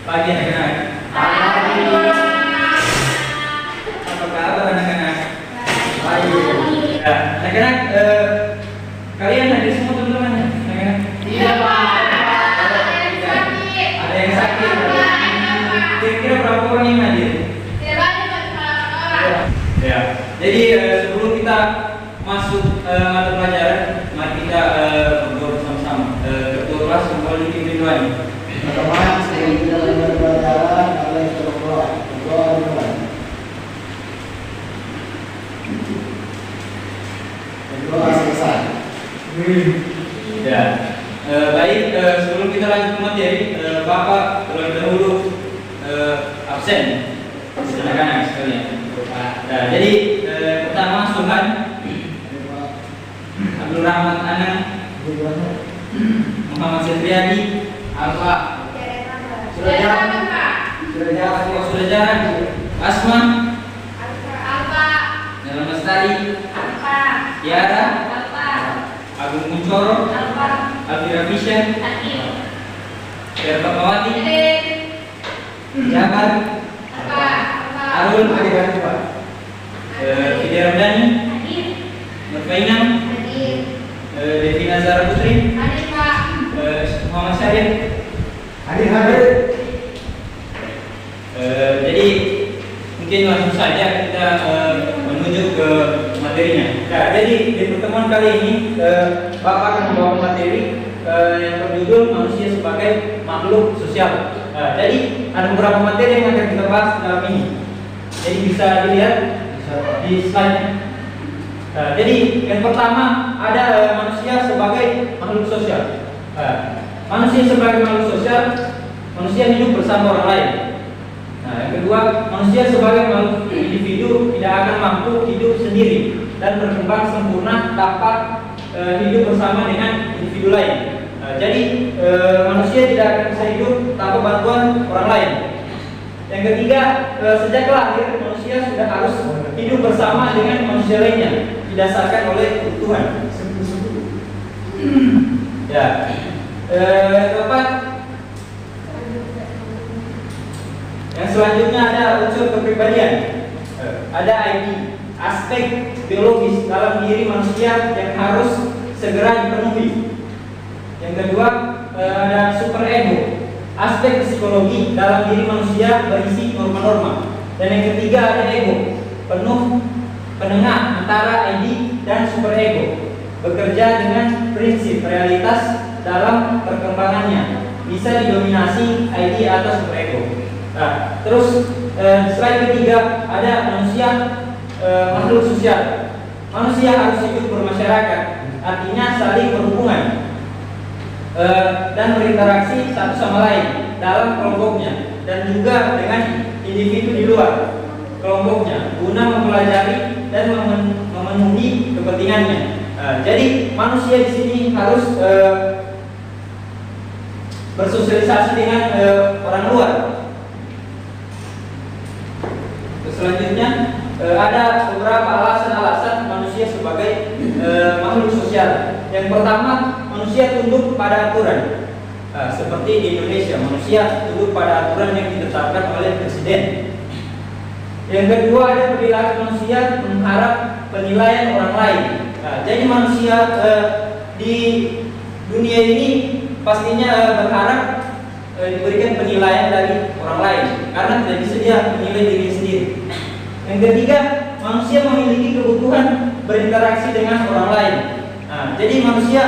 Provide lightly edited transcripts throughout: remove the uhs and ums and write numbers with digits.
Pagi anak-anak. Pagi. Apa kabar anak-anak? Baik. Ya, anak-anak, kalian hadir semua teman-teman ya? Anak-anak? Iya, Pak. Ada yang sakit? Kira-kira berapa orang yang hadir? Ya. Jadi sebelum kita masuk mata pelajaran, mari kita berdoa bersama-sama. Ketua kelas semua dipimpin Tuhan. Teman-teman, sebelum kita lanjut pelajaran, mari kita berdoa. Berdoa dulu. Berdoa selesai. Ya. Baik, sebelum kita lanjut ke materi, Bapak terlebih dahulu absen anak-anak sekalian. Nah, jadi pertama Suhan Abdul Rahman Anang, Muhammad Setriadi, Alfa. Sudah jalan? Sudah jalan? Sudah jalan. Asma, Nela Lestari, Tiara, Agung Kuncoro, Alfira Fisya, Fatmawati, Jabar, Arul, Fidya Ramdhani, Nurfainam, Devina Zara Putri, Muhammad Syarif. Hadir. Jadi mungkin langsung saja kita menuju ke materinya. Nah, jadi di pertemuan kali ini Bapak akan membawa materi yang berjudul manusia sebagai makhluk sosial. Jadi ada beberapa materi yang akan kita bahas dalam ini. Jadi bisa dilihat di slide-nya. Jadi yang pertama ada manusia sebagai makhluk sosial. Manusia sebagai makhluk sosial, manusia hidup bersama orang lain. Nah, yang kedua, manusia sebagai makhluk individu tidak akan mampu hidup sendiri dan berkembang sempurna tanpa hidup bersama dengan individu lain. Jadi manusia tidak akan bisa hidup tanpa bantuan orang lain. Yang ketiga, sejak lahir manusia sudah harus hidup bersama dengan manusia lainnya, didasarkan oleh kebutuhan. Ya. Keempat, yang selanjutnya ada unsur kepribadian. Ada ID, aspek biologis dalam diri manusia yang harus segera dipenuhi. Yang kedua, ada superego, aspek psikologi dalam diri manusia berisi norma-norma. Dan yang ketiga ada ego, penengah antara ID dan superego, bekerja dengan prinsip realitas dalam perkembangannya, bisa didominasi ID atau superego. Nah, terus slide ketiga ada manusia makhluk sosial. Manusia harus hidup bermasyarakat, artinya saling berhubungan dan berinteraksi satu sama lain dalam kelompoknya dan juga dengan individu di luar kelompoknya guna mempelajari dan memenuhi kepentingannya. Jadi manusia di sini harus bersosialisasi dengan orang luar. Selanjutnya ada beberapa alasan-alasan manusia sebagai makhluk sosial. Yang pertama, manusia tunduk pada aturan. Seperti di Indonesia, manusia tunduk pada aturan yang ditetapkan oleh presiden. Yang kedua, ada perilaku manusia mengharap penilaian orang lain. Jadi manusia di dunia ini pastinya berharap diberikan penilaian dari orang lain karena tidak bisa dia menilai diri sendiri. Yang ketiga, manusia memiliki kebutuhan berinteraksi dengan orang lain. Jadi manusia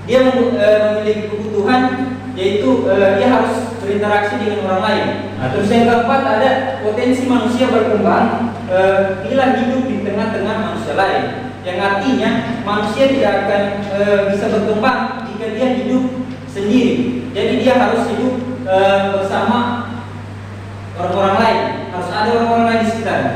dia memiliki kebutuhan, yaitu dia harus berinteraksi dengan orang lain. Terus yang keempat, ada potensi manusia berkembang bila hidup di tengah-tengah manusia lain, yang artinya manusia tidak akan bisa berkembang jika dia hidup sendiri. Jadi dia harus hidup bersama orang-orang lain, harus ada orang-orang lain di sekitarnya.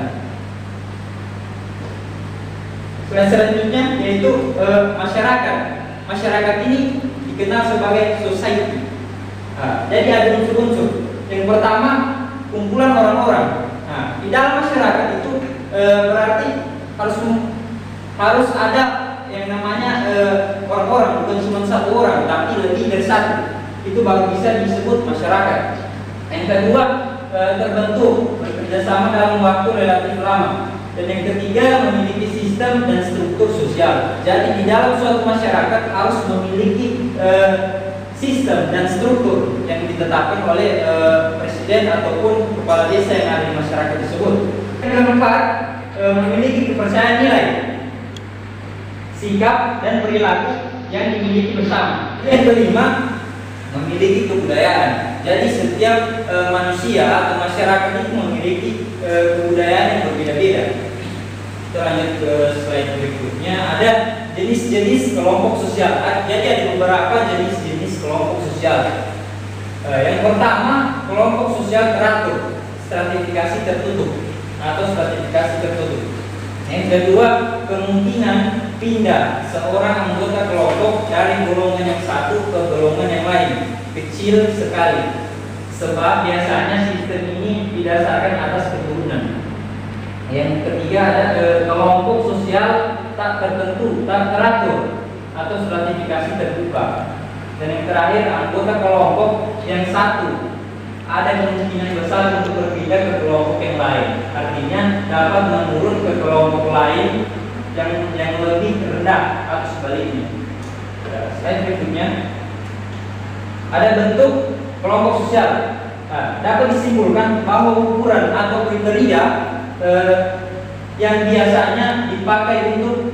Selanjutnya yaitu masyarakat. Masyarakat ini dikenal sebagai society. Jadi ada unsur-unsur. Yang pertama, kumpulan orang-orang. Di dalam masyarakat itu berarti harus ada yang namanya orang-orang, bukan cuma satu orang, tapi lebih dari satu. itu baru bisa disebut masyarakat. Yang kedua, terbentuk bekerjasama dalam waktu relatif lama. Dan yang ketiga, memiliki sistem dan struktur sosial. Jadi di dalam suatu masyarakat harus memiliki sistem dan struktur yang ditetapkan oleh presiden ataupun kepala desa yang ada di masyarakat tersebut. Yang keempat, memiliki kepercayaan nilai, sikap dan perilaku yang dimiliki bersama. Yang kelima, memiliki kebudayaan. Jadi setiap manusia atau masyarakat itu memiliki kebudayaan yang berbeda-beda. Kita lanjut ke slide berikutnya. Ada jenis-jenis kelompok sosial. Jadi ada beberapa jenis-jenis kelompok sosial. Yang pertama, kelompok sosial teratur, stratifikasi tertutup atau stratifikasi tertutup. Yang kedua, kemungkinan pindah seorang anggota kelompok dari golongan yang satu ke golongan yang lain kecil sekali, sebab biasanya sistem ini didasarkan atas keturunan. Yang ketiga ada kelompok sosial tak tertentu, tak teratur atau stratifikasi terbuka. Dan yang terakhir, anggota kelompok yang satu ada kemungkinan besar untuk berpindah ke kelompok yang lain. Artinya dapat menurun ke kelompok lain yang lebih rendah atau sebaliknya. Slide berikutnya. Ada bentuk kelompok sosial. Dapat disimpulkan bahwa ukuran atau kriteria yang biasanya dipakai untuk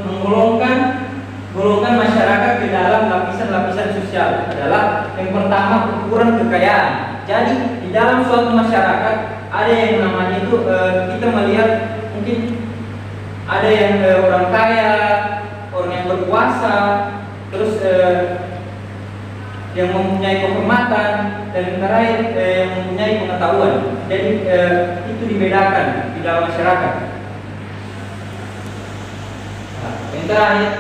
menggolongkan golongan masyarakat ke dalam lapisan-lapisan sosial adalah yang pertama, ukuran kekayaan. Jadi di dalam suatu masyarakat ada yang namanya itu kita melihat mungkin ada yang orang kaya, orang yang berkuasa, terus yang mempunyai kehormatan, dan yang terakhir yang mempunyai pengetahuan. Jadi itu dibedakan di dalam masyarakat. Yang terakhir,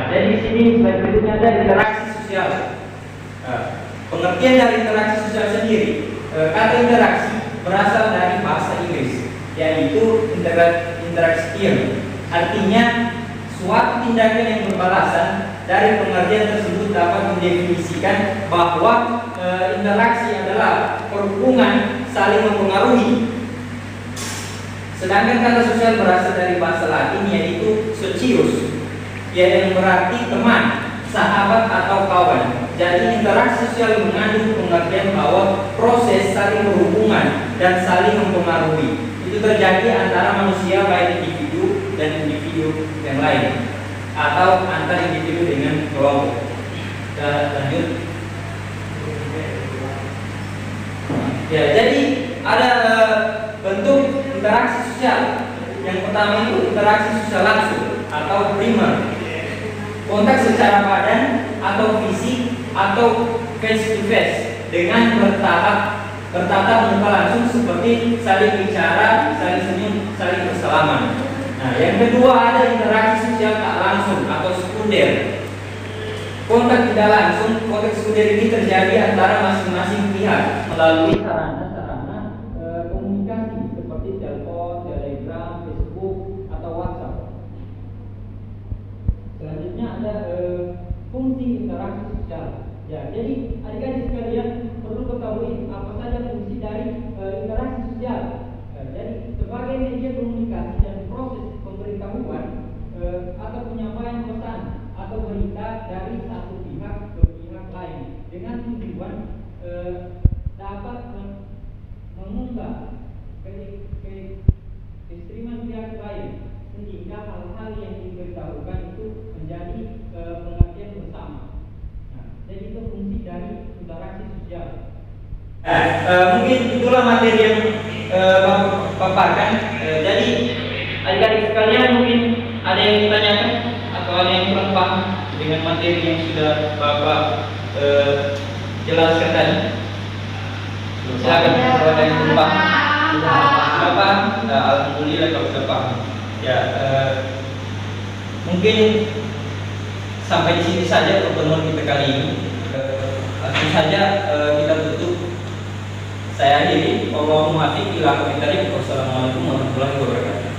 jadi di sini slide berikutnya ada interaksi sosial. Pengertian dari interaksi sosial sendiri, kata interaksi berasal dari bahasa Inggris, yaitu interaction. Artinya suatu tindakan yang berbalasan. Dari pengertian tersebut dapat mendefinisikan bahwa interaksi adalah perhubungan saling mempengaruhi. Sedangkan kata sosial berasal dari bahasa Latin, yaitu socius, yang berarti teman, sahabat atau kawan. Jadi interaksi sosial mengandung pengertian bahwa proses saling berhubungan dan saling mempengaruhi itu terjadi antara manusia, baik individu dan individu yang lain, atau antar individu dengan kelompok. Kita lanjut. Ya, jadi ada bentuk interaksi sosial. Yang pertama itu interaksi sosial langsung atau primer, kontak secara badan atau fisik atau face to face dengan bertatap muka langsung seperti saling bicara, saling senyum, saling bersalaman. Nah, yang kedua ada interaksi sosial tak langsung atau sekunder. Kontak tidak langsung, kontak sekunder ini terjadi antara masing-masing pihak melalui sarana-sarana komunikasi seperti telepon, telegram, Facebook, atau WhatsApp. Selanjutnya ada fungsi interaksi sosial. Ya, jadi adik-adik sekalian perlu ketahui apa saja fungsi dari interaksi sosial. Jadi sebagai media komunikasi dan proses pemberitahuan atau penyampaian pesan atau berita dari satu pihak ke pihak lain dengan tujuan dapat mengunggah keistimewaan pihak lain sehingga hal-hal yang diberitahukan itu menjadi pengertian bersama. Nah, jadi itu fungsi dari interaksi sosial. Mungkin itulah materi yang Bapak paparkan. Jadi adik-adik sekalian mungkin ada yang ditanyakan atau ada yang kurang paham dengan materi yang sudah Bapak jelaskan tadi. Silakan kalau ada yang kurang paham. Bapak, alhamdulillah kalau sudah paham. Ya, mungkin sampai di sini saja pertemuan kita kali ini. Langsung saja kita tutup. Saya akhiri. Wassalamualaikum warahmatullahi wabarakatuh.